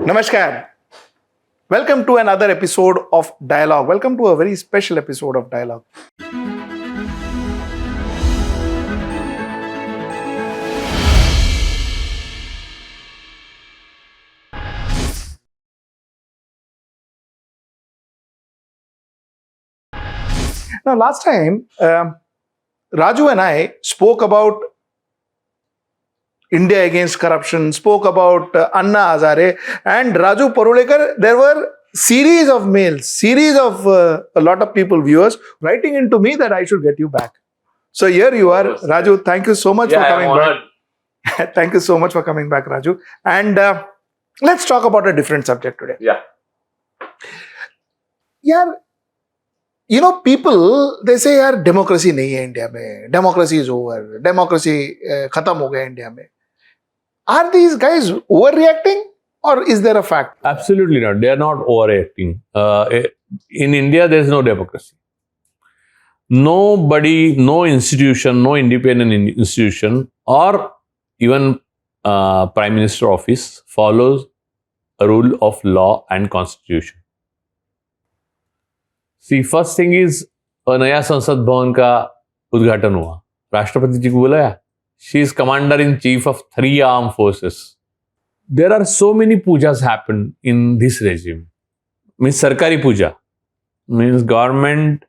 Namaskar. Welcome to another episode of Dialogue. Welcome to a very special episode of Dialogue. Now, last time, Raju and I spoke about India against corruption, spoke about Anna Hazare and Raju Parulekar. There were series of mails, series of a lot of people, viewers, writing into me that I should get you back. So here you are, Raju. Thank you so much for coming back. Thank you so much for coming back, Raju. And let's talk about a different subject today. Yeah. You know, people, they say, yaar, democracy nahi hai India mein. Democracy is over. Democracy khatam ho gaya India mein. Are these guys overreacting or is there a fact? Absolutely not. They are not overreacting. In India, there is no democracy. Nobody, no institution, no independent institution or even Prime Minister office follows a rule of law and constitution. See, first thing is, नया संसद भवन का उद्घाटन हुआ. राष्ट्रपति जी को बुलाया. She is commander-in-chief of 3 armed forces. There are so many pujas happen in this regime. Means सरकारी पूजा. Means government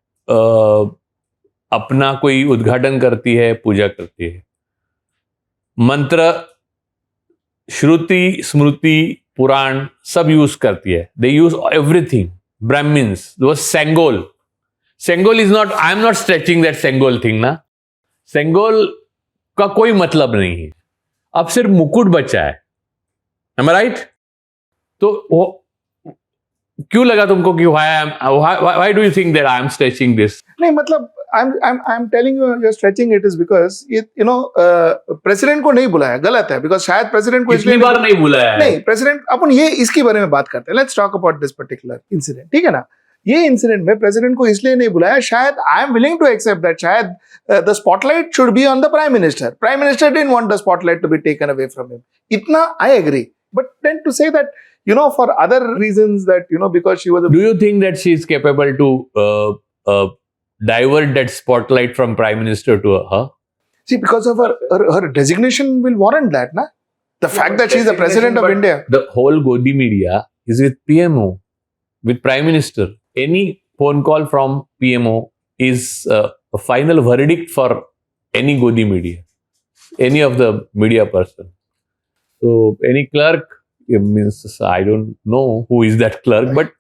अपना कोई उद्घाटन करती है, पूजा करती है. मंत्र, श्रुति, स्मृति, पुराण सब यूज करती है. They use everything. Brahmins, those Sengol. Sengol is not, I am not stretching that Sengol thing, ना. Sengol का कोई मतलब नहीं है. अब सिर्फ मुकुट बचा है. Am I right? तो वो क्यों लगा तुमको कि why do you think that I am stretching this? नहीं, मतलब I'm telling you, you're stretching it is because president को नहीं बुलाया, गलत है, because शायद president को इसलिए बार नहीं बुलाया है. नहीं, president, अपन ये इसके बारे में बात करते हैं. Let's talk about this particular incident. ठीक है ना? ये इंसिडेंट में प्रेसिडेंट को इसलिए नहीं बुलाया, शायद I am willing to accept that शायद the spotlight should be on the prime minister. Prime minister didn't want the spotlight to be taken away from him. इतना I agree, but then to say that for other reasons that because she was Do you think that she is capable to divert that spotlight from prime minister to her? See, because of her designation will warrant that, na? The fact that she is the president of India. The whole Godi media is with PMO, with prime minister. Any phone call from PMO is a final verdict for any Godi media, any of the media person. So any clerk, it means I don't know who is that clerk, but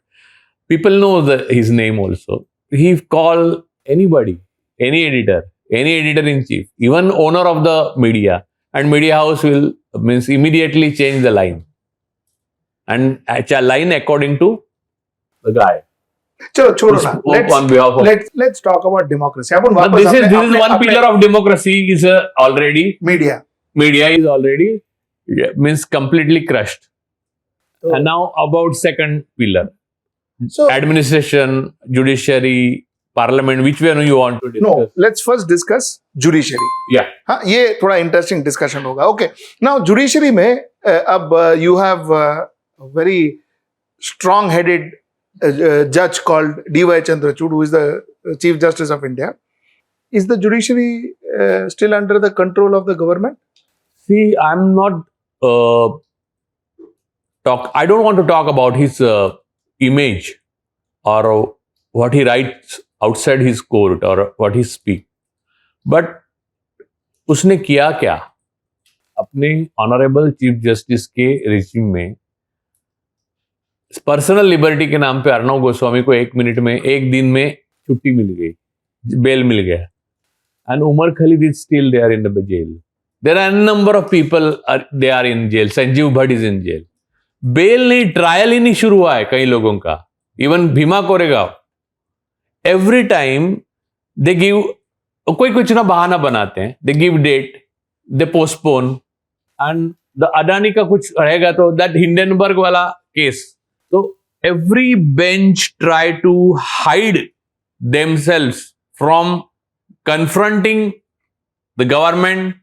people know his name also. He call anybody, any editor in chief, even owner of the media, and media house will immediately change the line and line according to the guy. Chalo, छोड़ो ना. Let's talk about democracy. This is one pillar of democracy is already media is already means completely crushed. And now about second pillar. So administration, judiciary, parliament, which one you want to discuss? No, let's first discuss judiciary. Yeah. हाँ, ये थोड़ा interesting discussion होगा. Okay. Now judiciary में अब you have a very strong-headed judge called D.Y. Chandrachud, who is the Chief Justice of India. Is the judiciary still under the control of the government? See, I'm not I don't want to talk about his image or what he writes outside his court or what he speaks. But उसने किया क्या? अपने honourable chief justice के regime में personal liberty के नाम पे अर्णव गोस्वामी को 1 दिन में छुट्टी मिल गई, बेल मिल गया. And Umar Khalid is still they are in the jail. There are number of people they are in jail. Sanjeev Bhatt is in jail. Bail नहीं, ट्रायल ही नहीं शुरू हुआ है कई लोगों का. Even Bhima Koregaon. Every time they give, कोई कुछ ना बहाना बनाते हैं. They give date, they postpone. And the Adani का कुछ रहेगा तो दैट हिंडनबर्ग वाला केस. तो every bench try to hide themselves from confronting the government,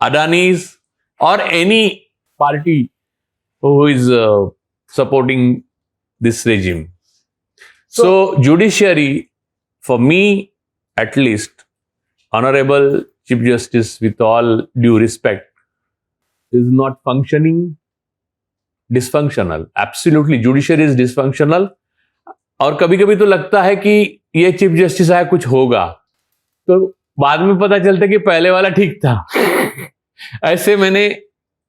Adani's, or any party who is supporting this regime. So judiciary, for me at least, Honorable Chief Justice, with all due respect, is not functioning, dysfunctional. Absolutely, judiciary is dysfunctional. और कभी कभी तो लगता है कि ये chief justice आया कुछ होगा, तो बाद में पता चलता है कि पहले वाला ठीक था. ऐसे मैंने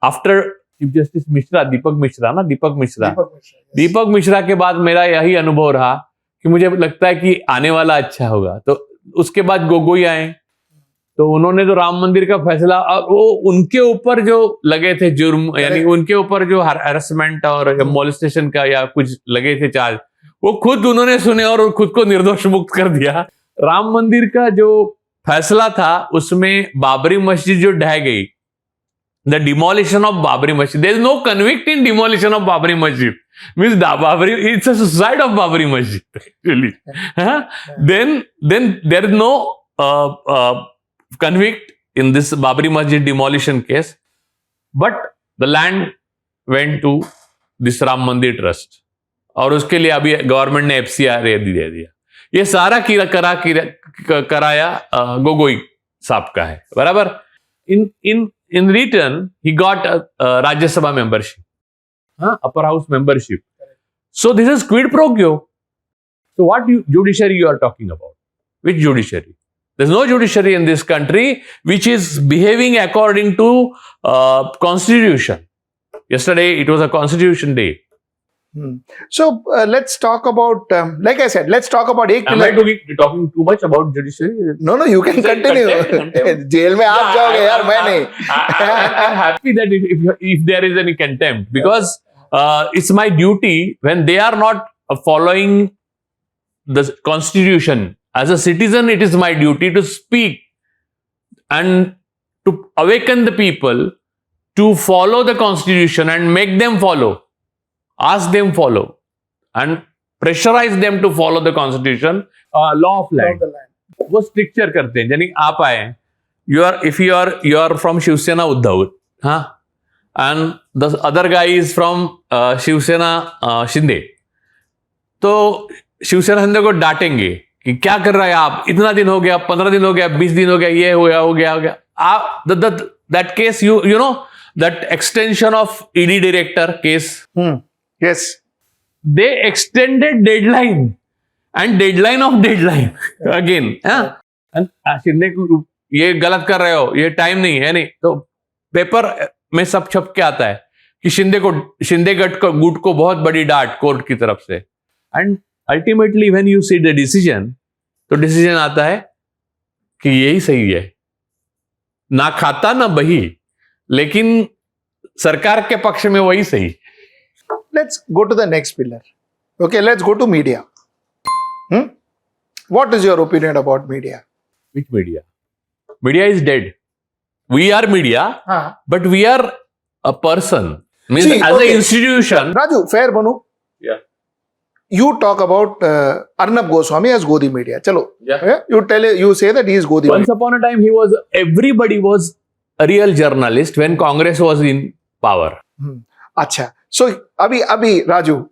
आफ्टर चीफ जस्टिस मिश्रा, दीपक मिश्रा के बाद मेरा यही अनुभव रहा कि मुझे लगता है कि आने वाला अच्छा होगा. तो उसके बाद गोगोई आए, तो उन्होंने तो राम मंदिर का फैसला, और वो उनके ऊपर जो लगे थे जुर्म, यानी उनके ऊपर जो हैरेसमेंट और मॉलेस्टेशन का या कुछ लगे थे चार्ज, वो खुद उन्होंने सुने और खुद को निर्दोष मुक्त कर दिया. राम मंदिर का जो फैसला था उसमें बाबरी मस्जिद जो ढह गई, the demolition of Babri Masjid, there is no convict in demolition of Babri Masjid, means Babri, it's a suicide of Babri Masjid actually. then there is no convict in this Babri Masjid demolition case, but the land went to this Ram Mandir Trust, और उसके लिए अभी government ने FCR दे दिया. ये सारा कराया गोगोई साहब का है, बराबर. in return he got Rajya Sabha membership, upper house membership. So this is quid pro quo. So what judiciary you are talking about? Which judiciary? There's no judiciary in this country which is behaving according to constitution. Yesterday it was a constitution day. So let's talk about, like I said, let's talk about एक Am I talking too much about judiciary? No, you can continue. Jail में आप जाओगे यार, मैं नहीं. I'm happy that if there is any contempt, because it's my duty when they are not following the constitution. As a citizen, it is my duty to speak and to awaken the people to follow the constitution and make them follow. Ask them follow and pressurize them to follow the constitution, law of land. वो stricture करते हैं. यानी आप आए, if you are from Shiv Sena Uddhav, and the other guy is from Shiv Sena Shinde, तो शिवसेना शिंदे को डांटेंगे कि क्या कर रहा है आप, इतना दिन हो गया, 15 दिन हो गया, 20 दिन हो गया, ये हो गया. आप that case, you know that extension of ED director case. Yes. They extended deadline and deadline of deadline again. And Shinde को ये गलत कर रहे हो, ये टाइम नहीं है, नहीं तो पेपर में सब छप के आता है कि शिंदे गुट को बहुत बड़ी डांट कोर्ट की तरफ से. And ultimately when you see the decision, तो डिसीजन आता है कि यही सही है, ना खाता ना बही, लेकिन सरकार के पक्ष में वही सही. Let's go to the next pillar. Okay, let's go to media. What is your opinion about media? Which media? Media is dead. We are media, but we are a person. Means as an institution. Raju, fair banu. Yeah. You talk about Arnab Goswami as Godi media. Chalo. Yeah. You say that he is Godi Once upon a time, everybody was a real journalist when Congress was in power. Acha. So, abhi, Raju,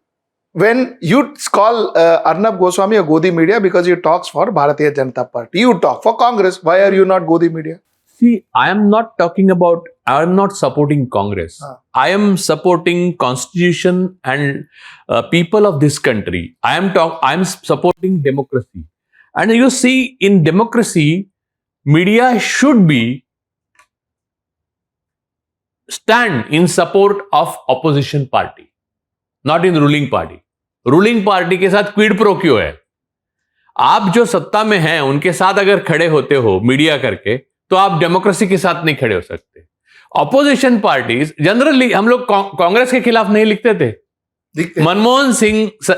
when you call Arnab Goswami a Godi media because he talks for Bharatiya Janata Party, you talk for Congress. Why are you not Godi media? See, I am not supporting Congress. I am supporting Constitution and people of this country. I am supporting democracy. And you see, in democracy, media should be stand in support of opposition party, not in ruling party. Ruling party के साथ quid pro क्यों है? आप जो सत्ता में हैं उनके साथ अगर खड़े होते हो मीडिया करके, तो आप डेमोक्रेसी के साथ नहीं खड़े हो सकते. ऑपोजिशन पार्टीज जनरली, हम लोग कांग्रेस के खिलाफ नहीं लिखते थे.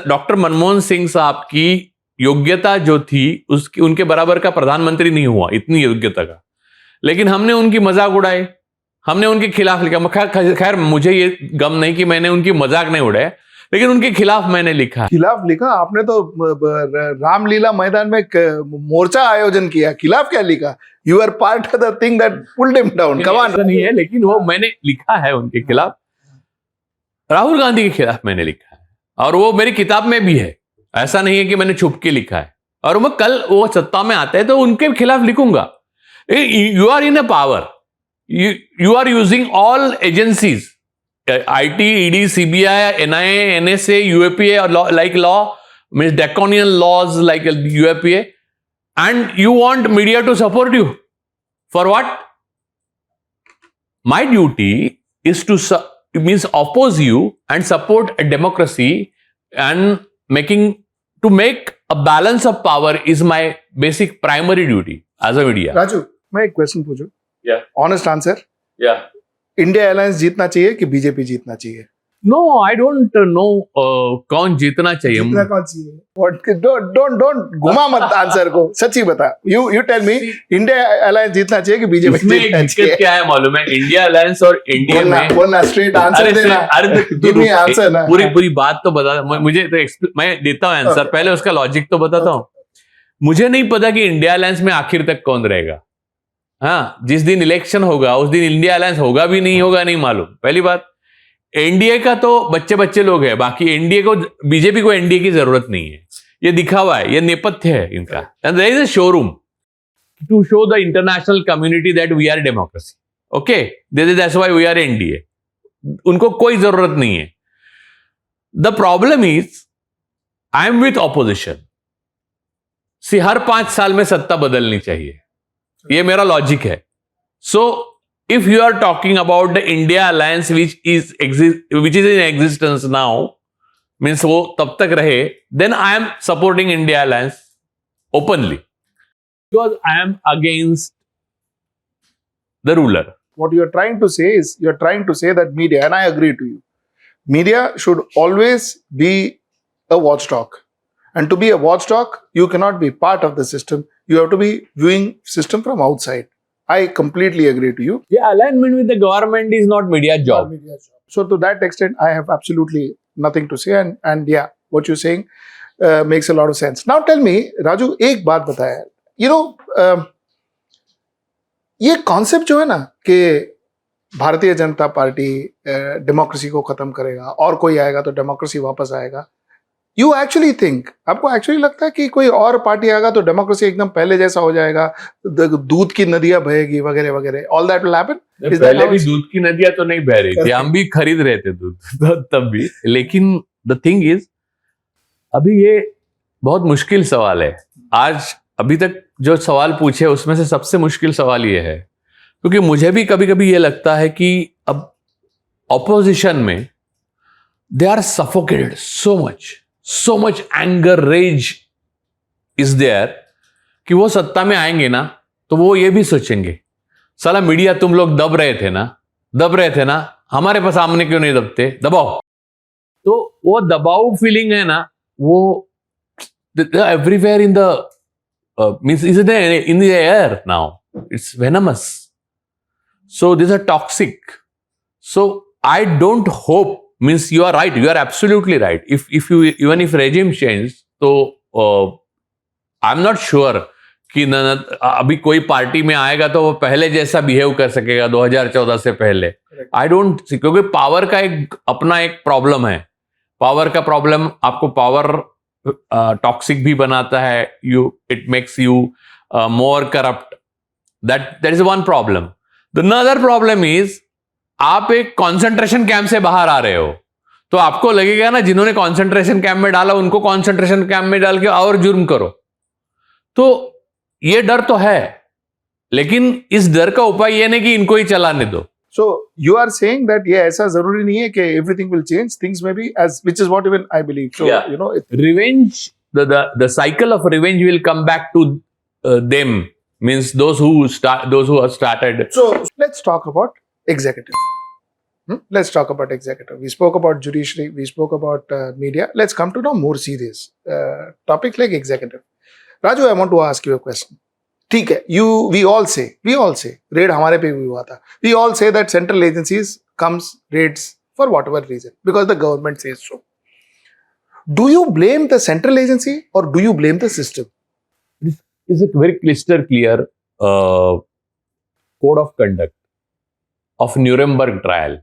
डॉक्टर मनमोहन सिंह साहब की योग्यता जो थी, उसकी उनके बराबर का प्रधानमंत्री नहीं हुआ, इतनी योग्यता का, लेकिन हमने उनकी मजाक उड़ाए, हमने उनके खिलाफ लिखा. खैर मुझे ये गम नहीं कि मैंने उनकी मजाक नहीं उड़ाए, लेकिन उनके खिलाफ मैंने लिखा. खिलाफ लिखा आपने? तो रामलीला मैदान में मोर्चा आयोजन किया, खिलाफ क्या लिखा? You are part of the thing that pulled him down. Come on. नहीं है, लेकिन वो मैंने लिखा है उनके खिलाफ. राहुल गांधी के खिलाफ मैंने लिखा है, और वो मेरी किताब में भी है, ऐसा नहीं है कि मैंने छुप के लिखा है। और मैं कल वो सत्ता में आते हैं तो उनके खिलाफ लिखूंगा। You are in a power, you are using all agencies, IT, ED, CBI, NIA, NSA, UAPA, or like law, means draconian laws like UAPA, and you want media to support you. For what? My duty is to means oppose you and support a democracy, and to make a balance of power is my basic primary duty as a media. Raju, मैं एक question पूछूं? Yeah. Honest answer. Yeah. India alliance जीतना चाहिए कि BJP जीतना चाहिए? No, I don't know कौन जीतना चाहिए। जीतना कौन चाहिए? What? Don't घुमा मत आंसर को, सच्ची बता। You tell me, India alliance जीतना चाहिए कि बीजेपी इसमें एक जीतना दिक्कत चाहिए? क्या है मालूम है? इंडिया अलायंस और इंडिया में बोलना स्ट्रेट आंसर देना। अरे Give me answer ना। पूरी बात तो बता, मुझे तो मैं देता हूँ आंसर, Okay. पहले उसका लॉजिक तो बताता हूँ। मुझे नहीं पता कि इंडिया अलायंस में आखिर तक कौन रहेगा। हाँ, जिस दिन इलेक्शन होगा उस दिन इंडिया अलायंस होगा भी नहीं होगा नहीं मालूम। पहली बात, एनडीए का तो बच्चे लोग हैं, बाकी एनडीए को, बीजेपी को एनडीए की जरूरत नहीं है। ये दिखा हुआ है, ये नेपथ्य है इनका। And there is a showroom to show the international community that we are democracy. Okay, that's why we are NDA. उनको कोई जरूरत नहीं है। The problem is I am with opposition. हर 5 साल में सत्ता बदलनी चाहिए, ये मेरा लॉजिक है। सो if you are talking about the India alliance which is in existence now, means वो तब तक रहे, then I am supporting India alliance openly because I am against the ruler. What you are trying to say is, you are trying to say that media, and I agree to you, media should always be a watchdog, and to be a watchdog you cannot be part of the system, you have to be viewing system from outside. I completely agree to you. Yeah, alignment with the government is not media job. So to that extent, I have absolutely nothing to say. And yeah, what you're saying makes a lot of sense. Now tell me, Raju, एक बात बताया, you know, ये concept जो है ना कि Bharatiya Janata party democracy को खत्म करेगा और कोई आएगा तो डेमोक्रेसी वापस आएगा, यू एक्चुअली थिंक, आपको एक्चुअली लगता है कि कोई और पार्टी आएगा तो डेमोक्रेसी एकदम पहले जैसा हो जाएगा, दूध की नदियां बहेगी वगैरह वगैरह, ऑल दैट विल हैपन? पहले भी दूध की नदियां तो नहीं बह रही थी, हम भी खरीद रहे थे दूध तब भी। लेकिन द थिंग इज, अभी ये बहुत मुश्किल सवाल है। आज अभी तक जो सवाल पूछे उसमें से सबसे मुश्किल सवाल ये है, क्योंकि मुझे भी कभी कभी ये लगता है कि अब ऑपोजिशन में they are suffocated, so much anger, rage is there, कि वो सत्ता में आएंगे ना तो वो ये भी सोचेंगे, साला मीडिया तुम लोग दब रहे थे ना, हमारे पास सामने क्यों नहीं दबते, दबाओ। तो वो दबाव फीलिंग है ना, वो everywhere in the means is in the air now, it's venomous, so these are toxic. So I don't hope, means you are right, you are absolutely right, if you, even if regime change, तो I'm not sure कि अभी कोई party में आएगा तो वो पहले जैसा बिहेव कर सकेगा 2014 से पहले। आई डोंट, क्योंकि पावर का अपना एक प्रॉब्लम है। पावर का प्रॉब्लम आपको पावर टॉक्सिक भी बनाता है, it makes you more corrupt, that is one problem. The another problem is, आप एक कॉन्सेंट्रेशन कैंप से बाहर आ रहे हो तो आपको लगेगा ना, जिन्होंने कॉन्सेंट्रेशन कैंप में डाला उनको कॉन्सेंट्रेशन कैंप में डाल के और जुर्म करो। तो ये डर तो है, लेकिन इस डर का उपाय ये नहीं कि इनको ही चलाने दो। So you are saying that ये ऐसा जरूरी नहीं है कि everything will change, things may be as, which is what even I believe. So Yeah. you know, Revenge, the cycle of revenge will come back to them, means those who have started. so let's talk about executive. Let's talk about executive. We spoke about judiciary, we spoke about media. Let's come to now more serious topic like executive. Raju, I want to ask you a question. ठीक है, we all say raid हमारे पे भी हुआ था. We all say that central agencies comes raids for whatever reason because the government says so. Do you blame the central agency or do you blame the system? It's a very crystal clear code of conduct of Nuremberg trial,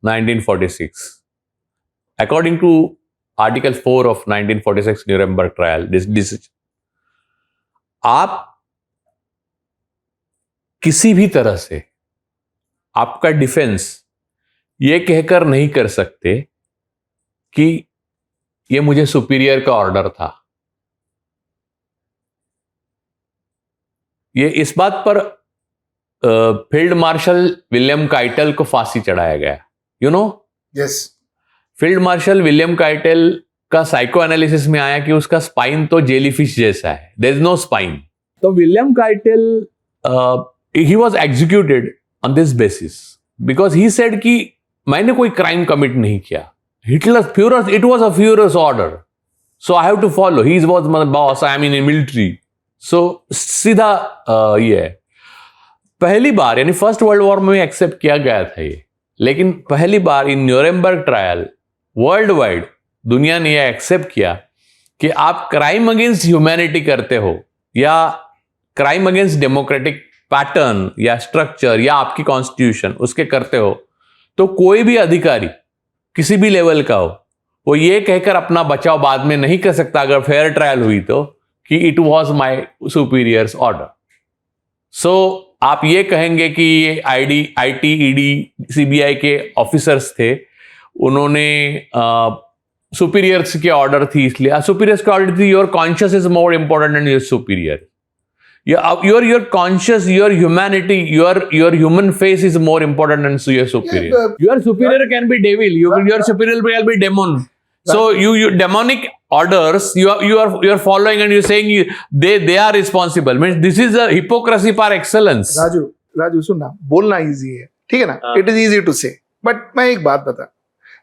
1946. according to Article 4 of 1946 Nuremberg trial, this decision, आप किसी भी तरह से आपका defence ये कहकर नहीं कर सकते कि ये मुझे सुपीरियर का ऑर्डर था। ये इस बात पर फील्ड मार्शल विलियम काइटल को फांसी चढ़ाया गया। You know, yes, field marshal William Keitel का साइको एनालिसिस में आया कि उसका स्पाइन तो जेलीफिश जैसा है, देयर इज नो स्पाइन। तो William Keitel he was executed on this basis because he said कि मैंने कोई क्राइम कमिट नहीं किया। Hitler Fuhrer's, it was a Fuhrer's order, so I have to follow, he was my boss, I am in military. So सीधा ये है। पहली बार यानी फर्स्ट वर्ल्ड वॉर में एक्सेप्ट किया गया था ये, लेकिन पहली बार इन न्यूरेमबर्ग ट्रायल वर्ल्ड वाइड दुनिया ने यह एक्सेप्ट किया कि आप क्राइम अगेंस्ट ह्यूमैनिटी करते हो या क्राइम अगेंस्ट डेमोक्रेटिक पैटर्न या स्ट्रक्चर या आपकी कॉन्स्टिट्यूशन उसके करते हो, तो कोई भी अधिकारी किसी भी लेवल का हो, वो ये कहकर अपना बचाव बाद में नहीं कर सकता अगर फेयर ट्रायल हुई तो कि it was my superiors order. So आप ये कहेंगे कि ये IT, ED, CBI के ऑफिसर्स थे, उन्होंने सुपीरियर्स के ऑर्डर थी, इसलिए सुपीरियर्स के ऑर्डर थी, your conscious is more important than your superior, your conscious, your humanity, your human face is more important than your superior. Your superior can be devil, your superior can be demon. So you demonic orders you are following and you're saying they are responsible. Means this is a hypocrisy par excellence. Raju सुन ना, बोलना easy है, ठीक है ना, it is easy to say, but मैं एक बात बता,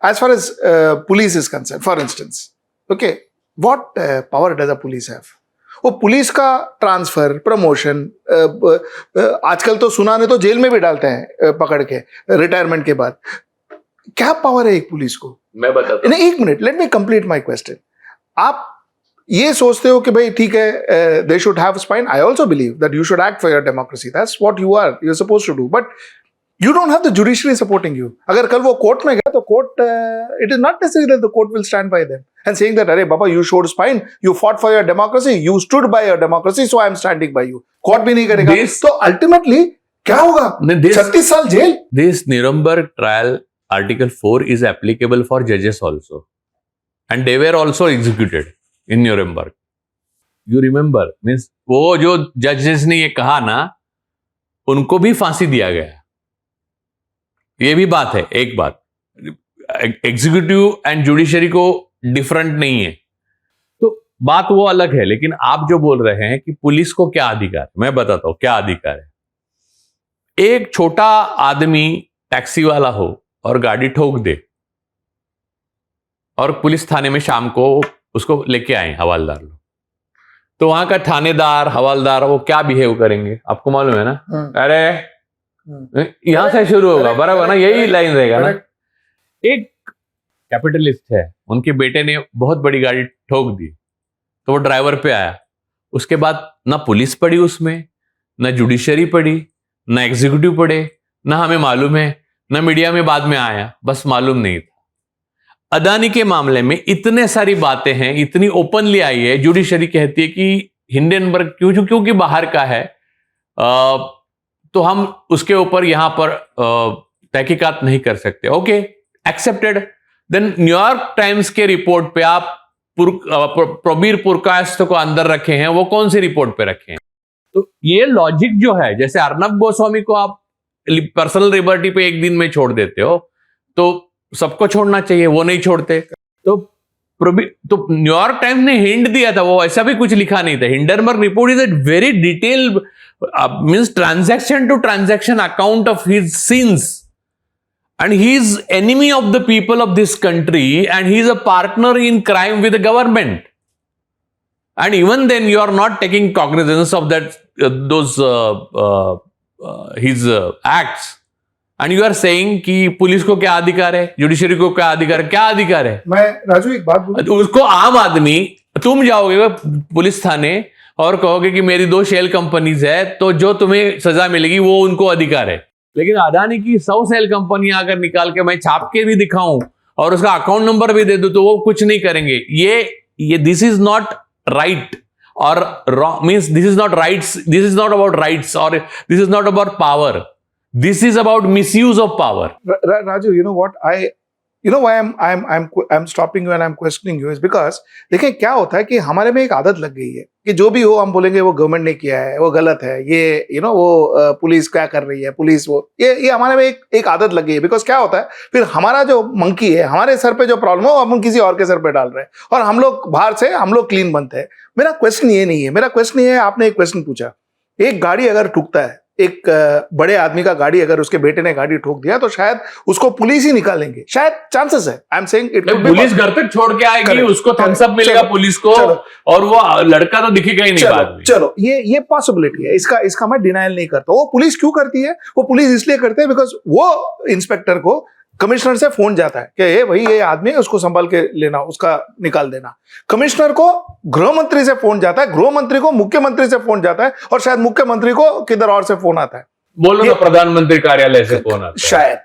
as far as police is concerned, for instance, okay, what power does a police have? वो पुलिस का ट्रांसफर, प्रमोशन, आजकल तो सुना ने तो जेल में भी डालते हैं पकड़ के रिटायरमेंट के बाद। क्या पावर है एक पुलिस को? मैं बताता हूं। नहीं, एक minute, let me complete my question. आप ये सोचते हो कि भाई ठीक है, they should have spine, I also believe that you should act for your democracy, that's what you are supposed to do, but you don't have the judiciary supporting you. अगर कल वो कोर्ट में गया तो court, it is not necessary that the court will stand by them and saying that अरे बाबा you showed spine, you fought for your democracy, you stood by your democracy, so I am standing by you. Court भी नहीं करेगा तो ultimately क्या होगा? 36 साल jail. This Nuremberg trial Article 4 is applicable for judges also, and they were also executed in Nuremberg. You remember, means वो जो जजेस ने ये कहा ना, उनको भी फांसी दिया गया। ये भी बात है, एक बात, एग्जीक्यूटिव एंड जुडिशरी को डिफरेंट नहीं है, तो बात वो अलग है। लेकिन आप जो बोल रहे हैं कि पुलिस को क्या अधिकार है, मैं बताता हूं क्या अधिकार है। एक छोटा आदमी टैक्सी वाला हो और गाड़ी ठोक दे और पुलिस थाने में शाम को उसको लेके आए हवालदार लोग, तो वहां का थानेदार, हवालदार वो क्या बिहेव करेंगे आपको मालूम है ना? अरे यहां से शुरू होगा, बराबर ना, यही लाइन रहेगा ना। एक कैपिटलिस्ट है, उनके बेटे ने बहुत बड़ी गाड़ी ठोक दी तो वो ड्राइवर पे आया, उसके बाद ना पुलिस पड़ी उसमें, ना जुडिशरी पड़ी, ना एग्जीक्यूटिव पड़े, ना हमें मालूम है, ना मीडिया में बाद में आया, बस मालूम नहीं था। अदानी के मामले में इतने सारी बातें हैं, इतनी ओपनली आई है, जुडिशरी कहती है कि हिंडनबर्ग क्योंकि बाहर का है, तो हम उसके ऊपर यहां पर तहकीकात नहीं कर सकते। Okay, accepted. Then New York Times के रिपोर्ट पे आप प्रबीर पुरकायस्थ को अंदर रखे हैं, वो कौन सी रिपोर्ट पे रखे हैं? तो ये लॉजिक जो है, जैसे अर्नब गोस्वामी को आप पर्सनल लिबर्टी पे एक दिन में छोड़ देते हो, तो सबको छोड़ना चाहिए, वो नहीं छोड़ते। तो न्यूयॉर्क टाइम्स ने हिंट दिया था, वो ऐसा भी कुछ लिखा नहीं था। Hindenburg report is a very detailed means transaction to transaction account of his sins, and he is enemy of the people of this country, and he is a partner in crime with the government, and even then you are not taking cognizance of that his acts, and you are saying कि police को क्या अधिकार है, judiciary को क्या अधिकार है? क्या अधिकार है? मैं राजू एक बात बोलूं, उसको आम आदमी, तुम जाओगे पुलिस थाने और कहोगे कि मेरी 2 शेल कंपनीज है, तो जो तुम्हें सजा मिलेगी वो उनको अधिकार है। लेकिन अदानी की 100 शेल कंपनियां अगर निकाल के मैं छाप के भी दिखाऊं और उसका अकाउंट नंबर भी दे दो तो वो कुछ नहीं करेंगे। ये दिस इज नॉट राइट और wrong, means this is not rights, this is not about rights और this is not about power, this is about misuse of power. Raju, you know what? You know why I'm stopping you and I'm questioning you is because देखिए क्या होता है कि हमारे में एक आदत लग गई है कि जो भी हो हम बोलेंगे वो गवर्नमेंट ने किया है, वो गलत है, ये वो पुलिस क्या कर रही है, पुलिस वो ये हमारे में एक आदत लग गई है। बिकॉज क्या होता है फिर हमारा जो मंकी है, हमारे सर पे जो प्रॉब्लम हो हम किसी और के सर पे डाल रहे हैं और हम लोग बाहर से हम लोग क्लीन बनते हैं। मेरा क्वेश्चन ये नहीं है, मेरा क्वेश्चन ये है, आपने एक क्वेश्चन पूछा, एक गाड़ी अगर ठुकता है, एक बड़े आदमी का गाड़ी अगर उसके बेटे ने गाड़ी ठोक दिया तो शायद उसको पुलिस ही निकालेंगे, शायद चांसेस है। I am saying it police घर तक छोड़ के आएगी, उसको थम्स अप मिलेगा पुलिस को और वो लड़का तो दिखेगा ही नहीं बाद में। चलो ये पॉसिबिलिटी है, इसका मैं डिनायल नहीं करता। वो पुलिस क्यों करती है? वो पुलिस इसलिए करते हैं बिकॉज वो इंस्पेक्टर को कमिश्नर से फोन जाता है कि ये भाई ये आदमी है, उसको संभाल के लेना, उसका निकाल देना। कमिश्नर को गृह मंत्री से फोन जाता है, गृह मंत्री को मुख्यमंत्री से फोन जाता है और शायद मुख्यमंत्री को किधर और से फोन आता है, बोलो ना प्रधानमंत्री कार्यालय से फोन आता है शायद।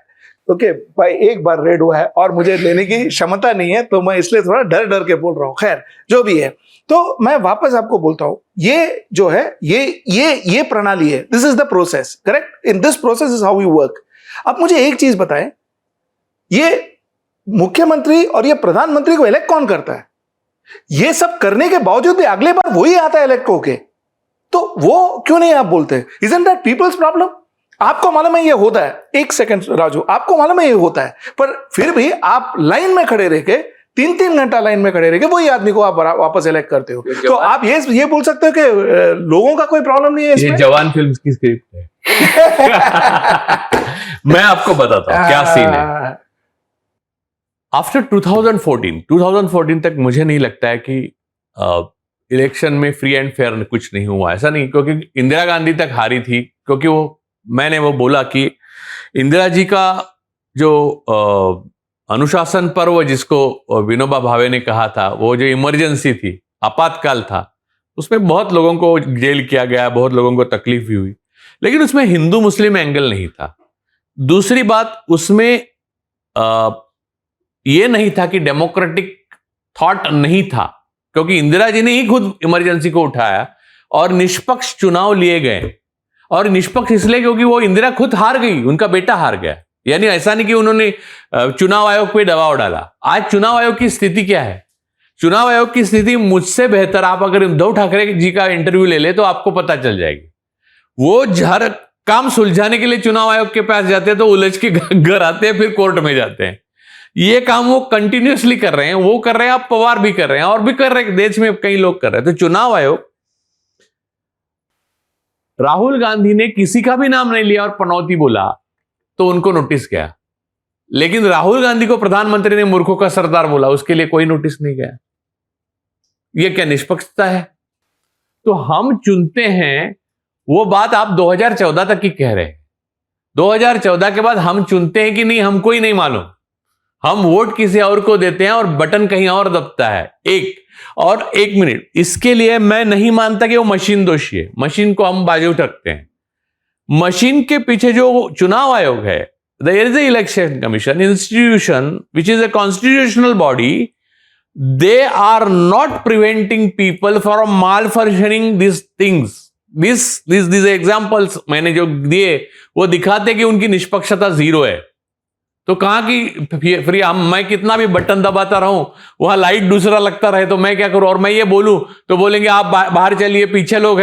ओके भाई, एक बार रेड हुआ है और मुझे लेने की क्षमता नहीं है तो मैं इसलिए थोड़ा डर के बोल रहा हूं। खैर जो भी है, तो मैं वापस आपको बोलता हूं, ये जो है ये प्रणाली है, this is the process, correct? In this process is how we work. अब मुझे एक चीज बताएं, ये मुख्यमंत्री और ये प्रधानमंत्री को इलेक्ट कौन करता है? ये सब करने के बावजूद भी अगले बार वही आता है इलेक्ट होके, तो वो क्यों नहीं आप बोलते? Isn't that peoples problem? आपको मालूम है ये होता है, एक सेकंड राजू, आपको मालूम है ये होता है, पर फिर भी आप लाइन में खड़े रह के 3-3 घंटा लाइन में खड़े रह के वही आदमी को आप वापस इलेक्ट करते हो। तो आप ये बोल सकते हो कि लोगों का कोई प्रॉब्लम नहीं है इसमें? ये जवान फिल्म की स्क्रिप्ट है। मैं आपको बताता हूं क्या सीन है। आफ्टर 2014 तक मुझे नहीं लगता है कि इलेक्शन में फ्री एंड फेयर कुछ नहीं हुआ। ऐसा नहीं, क्योंकि इंदिरा गांधी तक हारी थी, क्योंकि मैंने बोला कि इंदिरा जी का जो अनुशासन पर्व जिसको विनोबा भावे ने कहा था, वो जो इमरजेंसी थी, आपातकाल था, उसमें बहुत लोगों को जेल किया गया, बहुत लोगों को तकलीफ भी हुई, लेकिन उसमें हिंदू मुस्लिम एंगल नहीं था। दूसरी बात, उसमें ये नहीं था कि डेमोक्रेटिक थॉट नहीं था, क्योंकि इंदिरा जी ने ही खुद इमरजेंसी को उठाया और निष्पक्ष चुनाव लिए गए। और निष्पक्ष इसलिए क्योंकि वो इंदिरा खुद हार गई, उनका बेटा हार गया। यानी ऐसा नहीं कि उन्होंने चुनाव आयोग पे दबाव डाला। आज चुनाव आयोग की स्थिति क्या है? चुनाव आयोग की स्थिति मुझसे बेहतर, आप अगर उद्धव ठाकरे जी का इंटरव्यू ले ले तो आपको पता चल जाएगी। वो हर काम सुलझाने के लिए चुनाव आयोग के पास जाते हैं तो उलझ के घर आते हैं, फिर कोर्ट में जाते हैं। ये काम वो कंटिन्यूअसली कर रहे हैं, वो कर रहे हैं, आप पवार भी कर रहे हैं और भी कर रहे हैं, देश में कई लोग कर रहे हैं। तो चुनाव आयोग, राहुल गांधी ने किसी का भी नाम नहीं लिया और पनौती बोला तो उनको नोटिस गया, लेकिन राहुल गांधी को प्रधानमंत्री ने मूर्खों का सरदार बोला, उसके लिए कोई नोटिस नहीं गया। ये क्या निष्पक्षता है? तो हम चुनते हैं, वो बात आप 2014 तक की कह रहे हैं। 2014 के बाद हम चुनते हैं कि नहीं, हमको ही नहीं मालूम। हम वोट किसी और को देते हैं और बटन कहीं और दबता है। एक मिनट, इसके लिए मैं नहीं मानता कि वो मशीन दोषी है। मशीन को हम बाजू रखते हैं। मशीन के पीछे जो चुनाव आयोग है, there is a election commission institution which is a constitutional body, they are not preventing people from malfunctioning this things. This examples मैंने जो दिए वो दिखाते कि उनकी निष्पक्षता जीरो है। तो कहां की फ्री? मैं कितना भी बटन दबाता रहूं, वहां लाइट दूसरा लगता रहे तो मैं क्या करूं? और मैं ये बोलूं तो बोलेंगे आप बाहर चलिए, पीछे लोग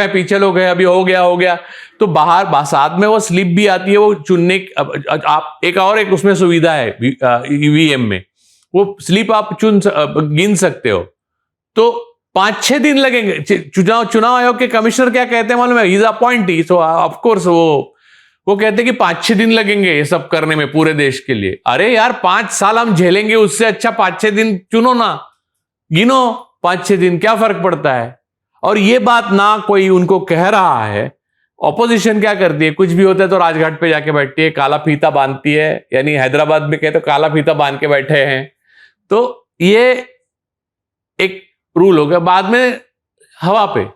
हैं, अभी हो गया। तो बाहर साथ में वो स्लिप भी आती है, वो चुनने आप एक उसमें सुविधा है ईवीएम में, वो स्लिप आप गिन सकते हो। तो 5-6 दिन लगेंगे। चुनाव आयोग के कमिश्नर क्या कहते हैं मालूम है? He is appointee, so of course वो कहते हैं कि 5-6 दिन लगेंगे ये सब करने में पूरे देश के लिए। अरे यार 5 साल हम झेलेंगे, उससे अच्छा 5-6 दिन चुनो ना, गिनो 5-6 दिन, क्या फर्क पड़ता है? और ये बात ना कोई उनको कह रहा है। ऑपोजिशन क्या करती है? कुछ भी होता है तो राजघाट पे जाके बैठती है, काला फीता बांधती है, यानी हैदराबाद में कहते तो काला फीता बांध के बैठे हैं। तो ये एक रूल हो गया, बाद में हवा पे।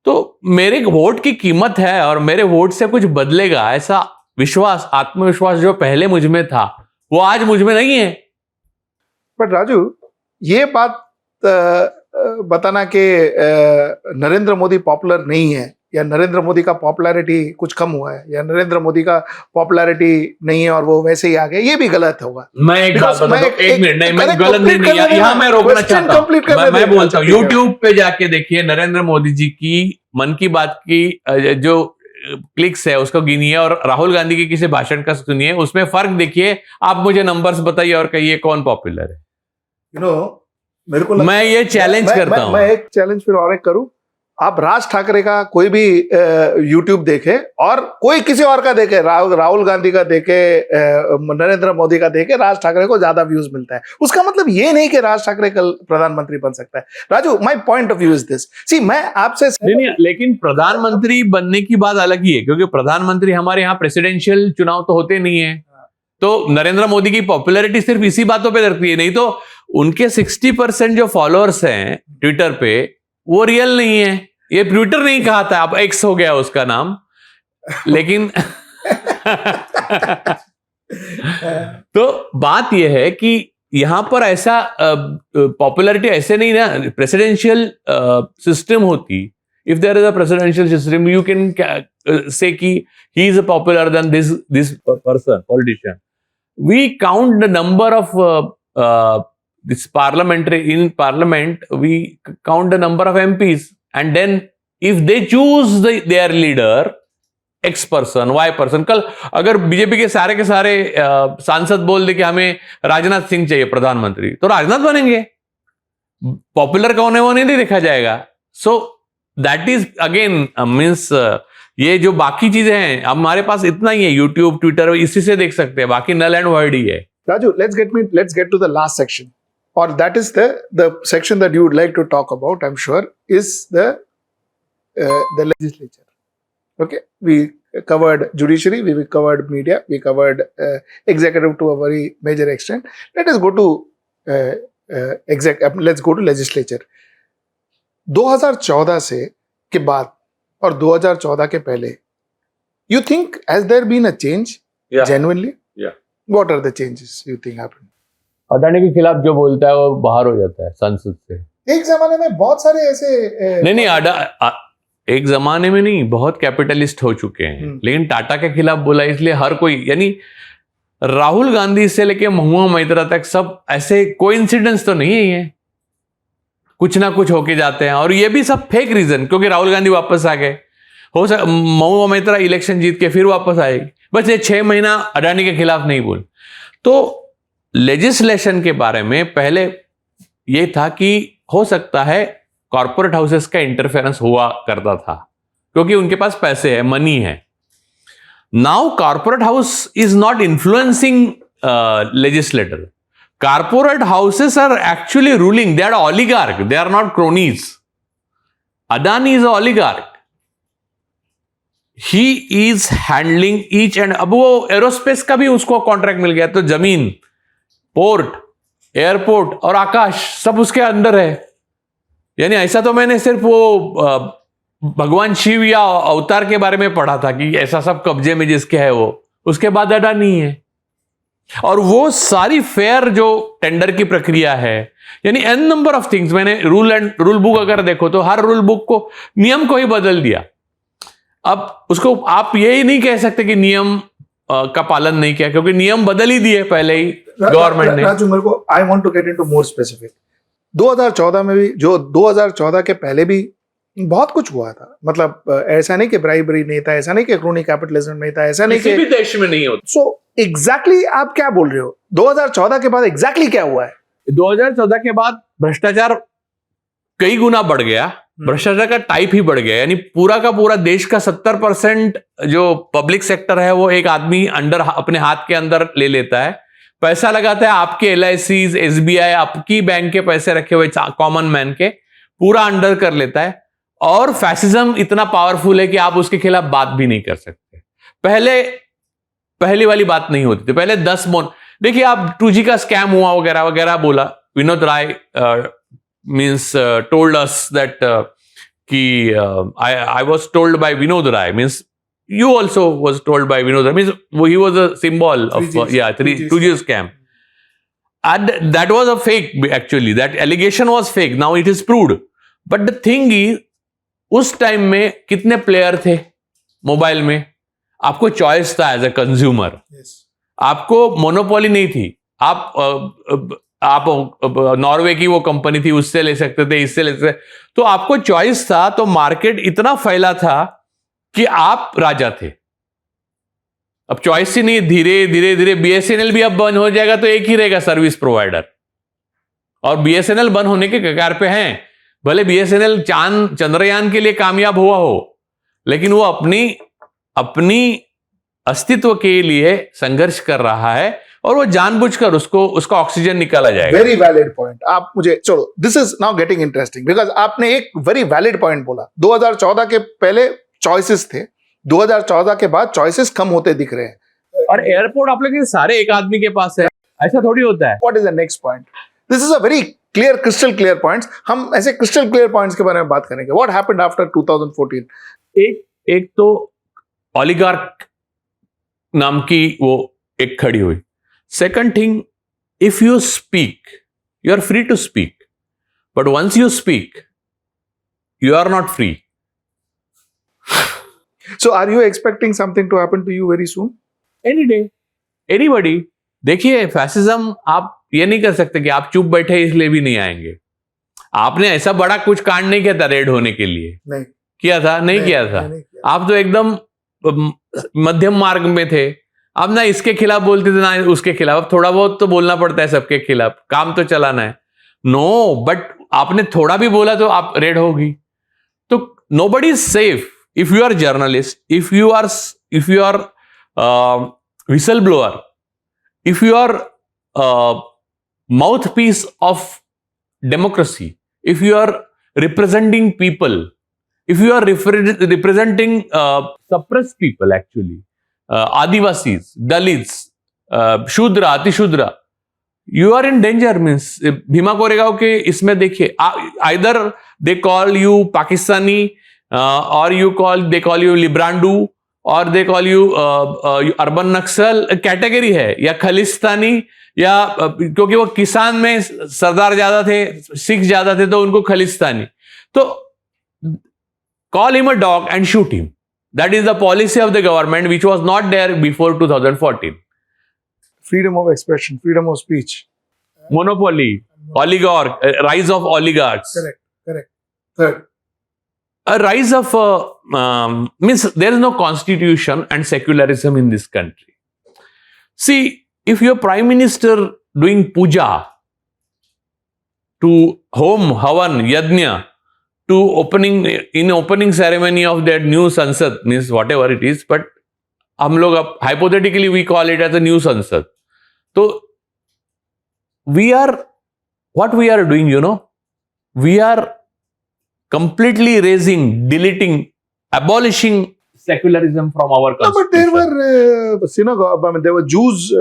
तो मेरे वोट की कीमत है और मेरे वोट से कुछ बदलेगा ऐसा विश्वास, आत्मविश्वास जो पहले मुझ में था वो आज मुझ में नहीं है। बट राजू, ये बात बताना कि नरेंद्र मोदी पॉपुलर नहीं है, या नरेंद्र मोदी का पॉपुलैरिटी कुछ कम हुआ है, या नरेंद्र मोदी का पॉपुलैरिटी नहीं है और वो वैसे ही आ गए, ये भी गलत होगा। मैं एक बात Because बताता हूं, एक मिनट, नहीं, मैं correct गलत complete नहीं, करने यहाँ देना, मैं रोकना question चाहता complete हूँ। करने मैं देना, बोलता हूँ, ठीक है। YouTube पे जाके देखिए नरेंद्र मोदी जी की मन की बात की जो क्लिक्स है उसको गिनिए, और राहुल गांधी के किसी भाषण का सुनिए, उसमें फर्क देखिए। आप मुझे नंबर्स बताइए और कहिए कौन पॉपुलर है। यू नो, मेरे को मैं ये चैलेंज करता हूं। मैं एक चैलेंज फिर और एक करूं। आप राज ठाकरे का कोई भी यूट्यूब देखे और कोई किसी और का देखे, राहुल गांधी का देखे, नरेंद्र मोदी का देखे, राज ठाकरे को ज्यादा व्यूज मिलता है। उसका मतलब ये नहीं कि राज ठाकरे कल प्रधानमंत्री बन सकता है। Raju, my point of view is this. See, मैं आपसे नहीं, लेकिन प्रधानमंत्री बनने की बात अलग ही है, क्योंकि प्रधानमंत्री हमारे यहाँ प्रेसिडेंशियल चुनाव तो होते नहीं है। तो नरेंद्र मोदी की पॉपुलैरिटी सिर्फ इसी बातों पे दरती है, नहीं तो उनके 60% जो फॉलोअर्स हैं ट्विटर पे वो रियल नहीं है। ये ट्विटर नहीं कहा था, अब एक्स हो गया उसका नाम, लेकिन तो बात यह है कि यहां पर ऐसा पॉपुलैरिटी ऐसे नहीं ना, प्रेसिडेंशियल सिस्टम होती, if there is a presidential system you can say ki he is popular than this person, politician. We count the number of this parliamentary, in parliament we count the number of MPs, and then if they choose their leader X person, Y person, कल अगर BJP के सारे सांसद बोल दे कि हमें राजनाथ सिंह चाहिए प्रधानमंत्री, तो राजनाथ बनेंगे। पॉपुलर कौन है वो नहीं देखा जाएगा। So that is again means ये जो बाकी चीजें हैं, हमारे पास इतना ही है, यूट्यूब, ट्विटर, इसी से देख सकते हैं, बाकी नल एंड वर्ड ही है। Raju, let's get to the last section, or that is the section that you would like to talk about. I'm sure is the legislature. Okay, we covered judiciary, we covered media, we covered executive to a very major extent. Let us go to let's go to legislature. 2014 से के बाद और 2014 के पहले, you think has there been a change? Genuinely? Yeah. What are the changes you think happened? Adani के खिलाफ जो बोलता है वो बाहर हो जाता है संसद से। एक जमाने में बहुत सारे ऐसे नहीं, एक जमाने में नहीं, बहुत कैपिटलिस्ट हो चुके हैं, लेकिन टाटा के खिलाफ बोला इसलिए हर कोई, यानी राहुल गांधी से लेके महुआ मैत्रा तक सब ऐसे कोइंसिडेंस तो नहीं है, ये कुछ ना कुछ होके जाते हैं, और ये भी सब फेक रीजन, क्योंकि राहुल गांधी वापस आ गए, महुआ मैत्रा इलेक्शन जीत के फिर वापस आएगी, बस ये 6 महीना अडानी के खिलाफ नहीं बोल। तो लेजिस्लेशन के बारे में पहले ये था कि हो सकता है कॉर्पोरेट हाउसेस का इंटरफेरेंस हुआ करता था, क्योंकि उनके पास पैसे है, मनी है। Now corporate house is not influencing legislator. Corporate houses are actually ruling. They are oligarch. They are not cronies. Adani is an oligarch. He is handling each and अब वो एरोस्पेस का भी उसको कॉन्ट्रैक्ट मिल गया, तो जमीन, port, airport और आकाश सब उसके अंदर है। यानी ऐसा तो मैंने सिर्फ वो भगवान शिव या अवतार के बारे में पढ़ा था कि ऐसा सब कब्जे में जिसके है वो, उसके बाद अडानी है। और वो सारी फेयर जो टेंडर की प्रक्रिया है, यानी एन नंबर ऑफ थिंग्स, मैंने रूल बुक अगर देखो तो हर रूल बुक को, नियम को ही बदल दिया। अब उसको आप यही नहीं कह सकते कि नियम का पालन नहीं किया, क्योंकि नियम बदल ही दिए पहले ही गवर्नमेंट ने। राजू, मेरे को I want to get into more specific. 2014 में भी, जो 2014 के पहले भी बहुत कुछ हुआ था। मतलब ऐसा नहीं कि ब्राइबरी नहीं था, ऐसा नहीं कि क्रोनी कैपिटलिज्म नहीं था, ऐसा नहीं कि किसी भी देश में नहीं होता। सो एग्जैक्टली आप क्या बोल रहे हो? 2014 के बाद एग्जैक्टली क्या हुआ है? 2014 के बाद भ्रष्टाचार कई गुना बढ़ गया, भ्रष्टाचार का टाइप ही बढ़ गया। यानी पूरा का पूरा देश का 70% जो पब्लिक सेक्टर है वो एक आदमी अंडर अपने हाथ के अंदर ले लेता है, पैसा लगाता है। आपके LICs, SBI, आपकी बैंक के पैसे रखे हुए कॉमन मैन के पूरा अंडर कर लेता है। और फैसिज्म इतना पावरफुल है कि आप उसके खिलाफ बात भी नहीं कर सकते। पहली वाली बात नहीं होती थी। पहले 10 देखिए आप 2G का स्कैम हुआ वगैरह वगैरह बोला, Vinod Rai means told us that कि I was told by Vinod Rai, means you also was told by Vinod, means he was a symbol of 2G scam. that was a fake actually. That allegation was fake. Now it is proved. But the thing is, उस time में कितने player थे mobile में? आपको choice था as a consumer. आपको monopoly नहीं थी. आप नॉर्वे की वो कंपनी थी, उससे ले सकते थे, इससे ले सकते थे. तो आपको चॉइस था. तो मार्केट इतना फैला था कि आप राजा थे. अब चॉइस ही नहीं. धीरे धीरे धीरे बीएसएनएल भी अब बंद हो जाएगा तो एक ही रहेगा सर्विस प्रोवाइडर. और बीएसएनएल बंद होने के कगार पे हैं. भले बीएसएनएल चंद्रयान के लिए कामयाब हुआ हो, लेकिन वो अपनी अस्तित्व के लिए संघर्ष कर रहा है और वो जानबूझकर उसका ऑक्सीजन निकाला जाएगा. Very valid point. आप मुझे चलो, this is now getting interesting because आपने एक वेरी वैलिड पॉइंट बोला. 2014 के पहले चॉइसेस थे, 2014 के बाद चॉइसेस कम होते दिख रहे हैं. और एयरपोर्ट आप लोग सारे एक आदमी के पास है, ऐसा थोड़ी होता है. What is the next point? This is a very clear, crystal clear points. हम ऐसे क्रिस्टल क्लियर पॉइंट्स के बारे में बात करेंगे. What happened after 2014? एक तो ओलिगार्क नाम की वो एक खड़ी हुई. Second thing, if you speak, you are free to speak, but once you speak, you are not free. So are you expecting something to happen to you very soon? Any day, anybody. देखिए, fascism आप ये नहीं कर सकते कि आप चुप बैठे इसलिए भी नहीं आएंगे. आपने ऐसा बड़ा कुछ कांड नहीं किया था रेड होने के लिए. नहीं किया था? नहीं किया था. आप तो एकदम मध्यम मार्ग में थे. आप ना इसके खिलाफ बोलते थे ना उसके खिलाफ. थोड़ा बहुत तो बोलना पड़ता है सबके खिलाफ, काम तो चलाना है. नो, बट आपने थोड़ा भी बोला तो आप रेड होगी. तो nobody is safe. If you are a journalist, if you are whistleblower, if you are mouthpiece of democracy, if you are representing people, if you are representing suppressed people, actually, Adivasis, Dalits, Shudra, Atishudra, you are in danger. Means Bhima Koregaon के इसमें देखिए, either they call you Pakistani, or they call you Librandu, or they call you urban Naxal. Category है, या खलिस्तानी, या क्योंकि वो किसान में सरदार ज्यादा थे, सिख ज्यादा थे, तो उनको खलिस्तानी. तो call him a dog and shoot him. That is the policy of the government, which was not there before 2014. Freedom of expression, freedom of speech. Monopoly, oligarch, rise of oligarchs. Correct. Third. A rise of means there is no constitution and secularism in this country. See, if your prime minister doing puja to home havan yajna to opening ceremony of that new Sansad, means whatever it is, but हम लोग अब hypothetically we call it as a new Sansad. So what we are doing, we are completely erasing, deleting, abolishing secularism from our constitution. No, but there were synagogue. I mean, there were Jews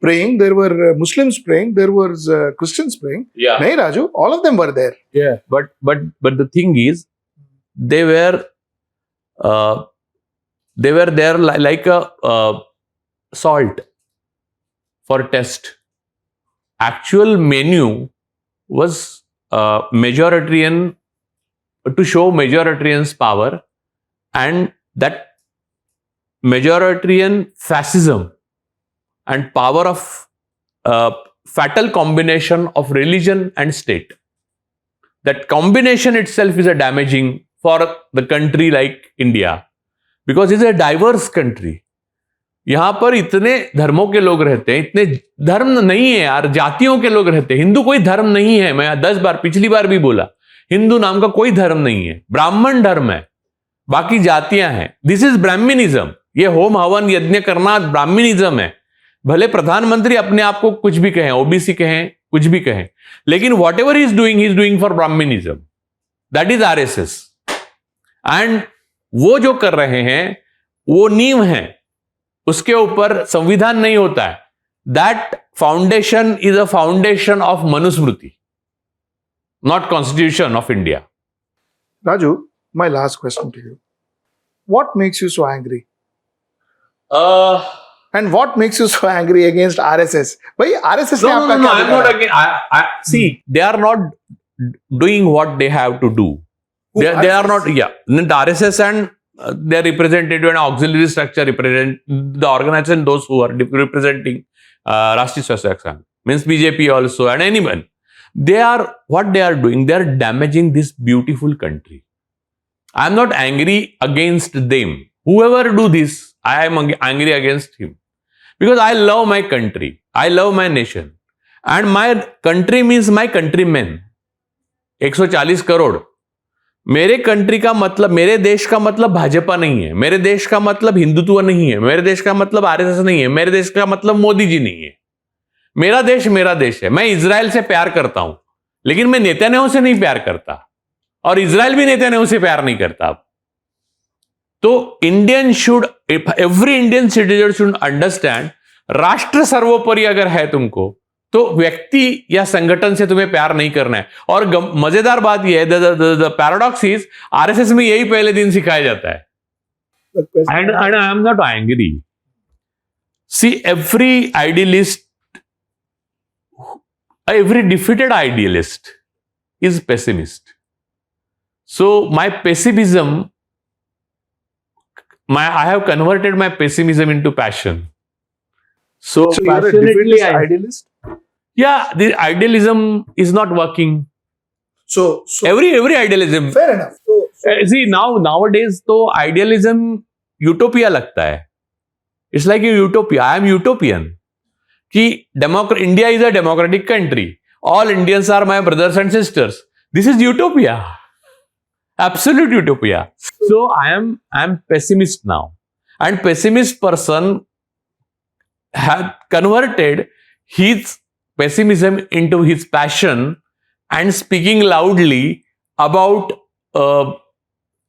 praying. There were Muslims praying. There was Christians praying. Yeah. Nahi, Raju, all of them were there. Yeah. But the thing is, they were there like a salt for test. Actual menu was majoritarian, to show majoritarian's power, and that majoritarian fascism and power of fatal combination of religion and state. That combination itself is a damaging for the country like India, because it's a diverse country. यहां पर इतने धर्मों के लोग रहते हैं. इतने धर्म नहीं है यार, जातियों के लोग रहते हैं. हिंदू कोई धर्म नहीं है. मैं 10 बार पिछली बार भी बोला, हिंदू नाम का कोई धर्म नहीं है. ब्राह्मण धर्म है, बाकी जातियां हैं. This is Brahminism. ये होम हवन यज्ञ करना ब्राह्मणिज्म है. भले प्रधानमंत्री अपने आप को कुछ भी कहें, ओबीसी कहें, कुछ भी कहें, लेकिन whatever he is doing for Brahminism. That is RSS. And वो जो कर रहे हैं वो नींव है, उसके ऊपर संविधान नहीं होता है. That foundation is a foundation of Manusmriti, not Constitution of India. Raju, my last question to you. What makes you so angry? And what makes you so angry against RSS? भाई RSS ने No, आपका no, no, क्या I'm not बिगाड़ा? again. See, they are not doing what they have to do. Who, They are RSS? not, yeah. The RSS and their representative and auxiliary structure represent the organization, those who are representing Rashtriya Swasthya Sangh, means BJP also, and anyone. They are, what they are doing, they are damaging this beautiful country. I am not angry against them. Whoever do this, I am angry against him. Because I love my country. I love my nation. And my country means my countrymen. 140 crore. मेरे country का मतलब, मेरे देश का मतलब भाजपा नहीं है, मेरे देश का मतलब हिंदुत्व नहीं है, मेरे देश का मतलब आरएसएस नहीं है, मेरे देश का मतलब मोदी जी नहीं है. मेरा देश है. मैं इजराइल से प्यार करता हूं, लेकिन मैं नेतन्याहू से नहीं प्यार करता, और इजराइल भी नेतन्याहू से प्यार नहीं करता. तो Indian should, every Indian citizen should understand, राष्ट्र सर्वोपरि अगर है तुमको, तो व्यक्ति या संगठन से तुम्हें प्यार नहीं करना है. और मजेदार बात यह है, द पैराडॉक्स इज, आरएसएस में यही पहले दिन सिखाया जाता है. And I am not angry. See, every idealist, every defeated idealist is pessimist. So my pessimism, I have converted my pessimism into passion. So you're a passionately, defeatist idealist? yeah, the idealism is not working. So Every idealism. fair enough. So See, nowadays तो idealism utopia लगता है. It's like a utopia. I am utopian. कि India is a democratic country. All Indians are my brothers and sisters. This is utopia. Absolute utopia. So I am pessimist now. And pessimist person had converted his pessimism into his passion and speaking loudly about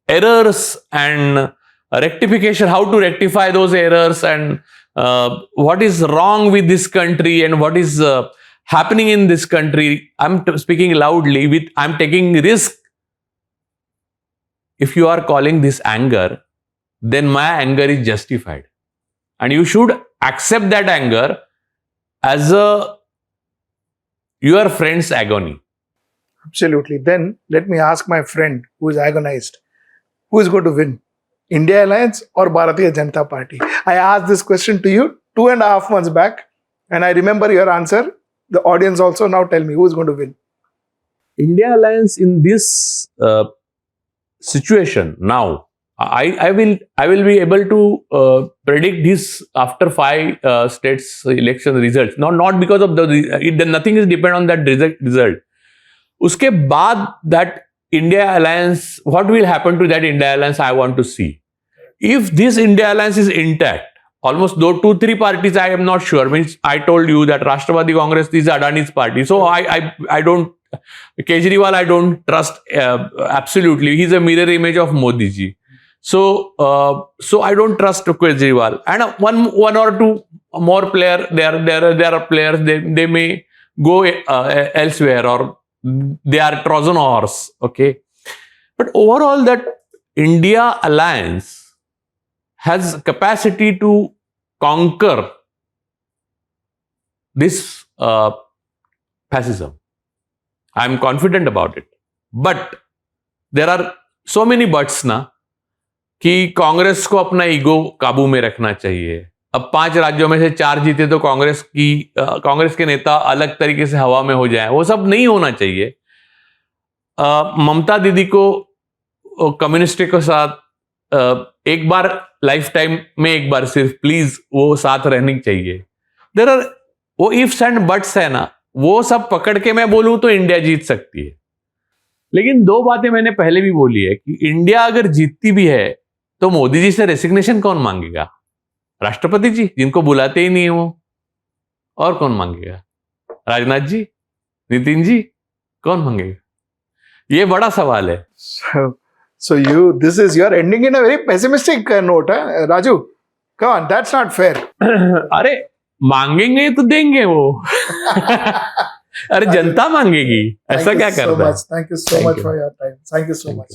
errors and rectification, how to rectify those errors, and what is wrong with this country and what is happening in this country. I'm speaking loudly, I'm taking risk. If you are calling this anger, then my anger is justified, and you should accept that anger as your friend's agony. absolutely. Then let me ask my friend who is agonized, who is going to win, India Alliance or Bharatiya Janata Party? I asked this question to you 2.5 months back, and I remember your answer. The audience also. Now tell me, who is going to win? India Alliance in this situation now, I will be able to predict this after 5 states election results. Not because of nothing is depend on that result. उसके बाद that India Alliance, what will happen to that India Alliance, I want to see. If this India Alliance is intact, almost 2-3 parties, I am not sure. Means I told you that Rashtrapati Congress is Adani's party. So I don't, Kejriwal I don't trust absolutely. He's a mirror image of Modi ji. So I don't trust Kejriwal. And one or two more player, there are players, they may go elsewhere, or they are Trojan horse. Okay. But overall, that India Alliance has capacity to conquer this fascism. I am confident about it. But there are so many buts ना, कि कांग्रेस को अपना ego काबू में रखना चाहिए. अब 5 राज्यों में से 4 जीते तो कांग्रेस के नेता अलग तरीके से हवा में हो जाए. वो सब नहीं होना चाहिए. ममता दीदी को कम्युनिस्टों के साथ एक बार लाइफ टाइम में, एक बार सिर्फ प्लीज वो साथ रहनी चाहिए. देयर आर वो इफ्स एंड बट्स है ना, वो सब पकड़ के मैं बोलूं तो इंडिया जीत सकती है. लेकिन 2 बातें मैंने पहले भी बोली है कि इंडिया अगर जीतती भी है तो मोदी जी से रेसिग्नेशन कौन मांगेगा? राष्ट्रपति जी, जिनको बुलाते ही नहीं है वो. और कौन मांगेगा? राजनाथ जी, नितिन जी, कौन मांगेगा? ये बड़ा सवाल है. So you're ending in a very pessimistic note, huh? Raju, come on, that's not fair. अरे मांगेंगे तो देंगे वो. अरे जनता मांगेगी, ऐसा क्या करता है? Thank you so much for your time. Thank you so much.